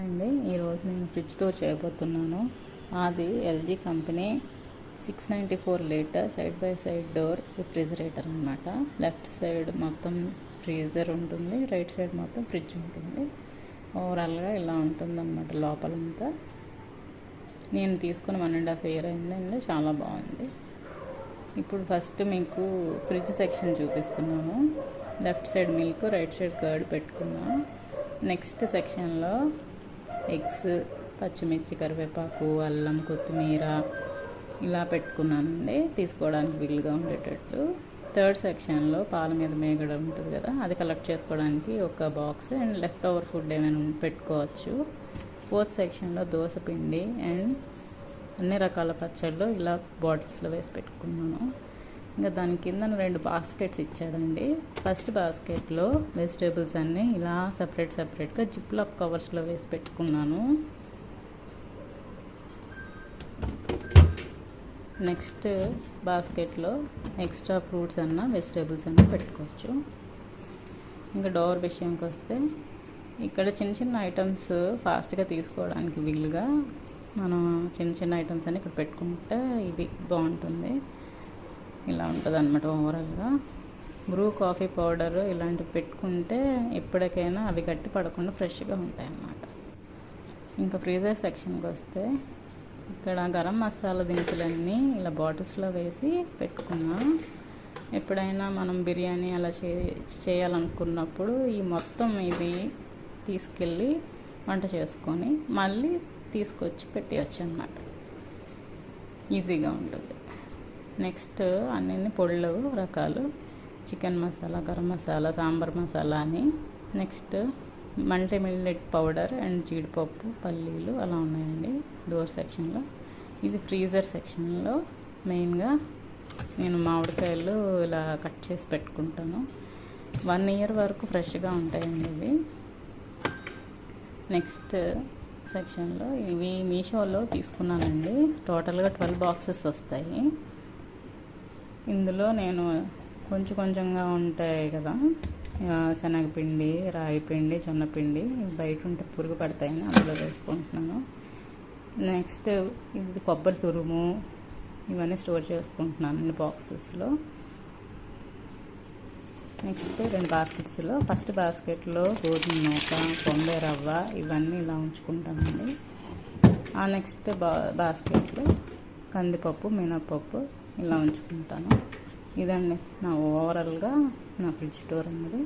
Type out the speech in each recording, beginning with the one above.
అండి ఈరోజు నేను ఫ్రిడ్జ్ టూర్ చేయబోతున్నాను. అది LG company 694 litre side by side door refrigerator అనమాట. లెఫ్ట్ సైడ్ మొత్తం ఫ్రీజర్ ఉంటుంది, రైట్ సైడ్ మొత్తం ఫ్రిడ్జ్ ఉంటుంది. ఓవరాల్గా ఇలా ఉంటుంది అనమాట లోపలంతా. నేను తీసుకున్న 1.5 year అయిందండి, చాలా బాగుంది. ఇప్పుడు ఫస్ట్ మీకు ఫ్రిడ్జ్ సెక్షన్ చూపిస్తున్నాను. Left side milk, right side curd పెట్టుకున్నాను. నెక్స్ట్ సెక్షన్లో ఎగ్స్, పచ్చిమిర్చి, కరివేపాకు, అల్లం, కొత్తిమీర ఇలా పెట్టుకున్నానండి, తీసుకోవడానికి వీలుగా ఉండేటట్లు. థర్డ్ సెక్షన్లో పాల మీద మేగడ ఉంటుంది కదా, అది కలెక్ట్ చేసుకోవడానికి ఒక box and left over food ఏమైనా పెట్టుకోవచ్చు. ఫోర్త్ సెక్షన్లో దోశ పిండి అండ్ అన్ని రకాల పచ్చళ్ళు ఇలా బాటిల్స్లో వేసి పెట్టుకున్నాను. ఇంకా దాని కింద 2 బాస్కెట్స్ ఇచ్చాడండి. ఫస్ట్ బాస్కెట్లో వెజిటేబుల్స్ అన్నీ ఇలా సపరేట్గా జిప్లాక్ కవర్స్లో వేసి పెట్టుకున్నాను. నెక్స్ట్ బాస్కెట్లో ఎక్స్ట్రా ఫ్రూట్స్ వెజిటేబుల్స్ పెట్టుకోవచ్చు. ఇంకా డోర్ విషయంకి వస్తే ఇక్కడ చిన్న ఐటమ్స్ ఫాస్ట్గా తీసుకోవడానికి వీలుగా మనం చిన్న ఐటమ్స్ అన్నీ ఇక్కడ పెట్టుకుంటే ఇది బాగుంటుంది. ఇలా ఉంటుంది అనమాట. ఓవరాల్గా బ్రూ, కాఫీ పౌడర్ ఇలాంటివి పెట్టుకుంటే ఎప్పటికైనా అవి గట్టి పడకుండా ఫ్రెష్గా ఉంటాయి అన్నమాట. ఇంకా ఫ్రీజర్ సెక్షన్కి వస్తే ఇక్కడ గరం మసాలా దినుసులన్నీ ఇలా బాటిల్స్లో వేసి పెట్టుకున్నా. ఎప్పుడైనా మనం బిర్యానీ అలా చేయాలనుకున్నప్పుడు ఈ మొత్తం ఇది తీసుకెళ్ళి వంట చేసుకొని మళ్ళీ తీసుకొచ్చి పెట్టేయచ్చు అన్నమాట. ఈజీగా ఉంటుంది. నెక్స్ట్ అన్ని పొళ్ళు రకాలు, చికెన్ మసాలా, గరం మసాలా, సాంబార్ మసాలా అని. Next multi millet powder and జీడిపప్పు, పల్లీలు అలా ఉన్నాయండి డోర్ సెక్షన్లో. ఇది ఫ్రీజర్ సెక్షన్లో మెయిన్గా నేను మామిడికాయలు ఇలా కట్ చేసి పెట్టుకుంటాను. 1 year వరకు ఫ్రెష్గా ఉంటాయండి ఇవి. నెక్స్ట్ సెక్షన్లో ఇవి మీషోలో తీసుకున్నానండి. టోటల్గా 12 బాక్సెస్ వస్తాయి. ఇందులో నేను కొంచెంగా ఉంటాయి కదా, శనగపిండి, రాగిపిండి, జొన్నపిండి బయట ఉంటే పురుగు పడతాయని అందులో వేసుకుంటున్నాను. నెక్స్ట్ ఇది కొబ్బరి తురుము, ఇవన్నీ స్టోర్ చేసుకుంటున్నాను బాక్సెస్లో. నెక్స్ట్ 2 బాస్కెట్స్లో ఫస్ట్ బాస్కెట్లో గోధుమ నూక, బొంబాయి రవ్వ ఇవన్నీ ఇలా ఉంచుకుంటానండి. ఆ నెక్స్ట్ బాస్కెట్లో కందిపప్పు, మినపప్పు ఇలా ఉంచుకుంటాను. ఇదండి నా ఓవరాల్గా నా ఫ్రిడ్జ్ టూర్ అన్నది.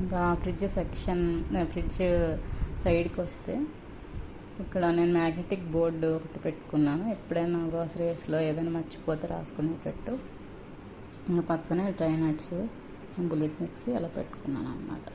ఇంకా ఫ్రిడ్జ్ సెక్షన్, ఫ్రిడ్జ్ సైడ్కి వస్తే ఇక్కడ నేను మ్యాగ్నెటిక్ బోర్డు ఒకటి పెట్టుకున్నాను. ఎప్పుడైనా గ్రోసరీస్లో ఏదైనా మర్చిపోతే రాసుకునేటట్టు. ఇంకా పక్కనే డ్రై నట్స్, బుల్లెట్ మిక్సీ అలా పెట్టుకున్నాను అన్నమాట.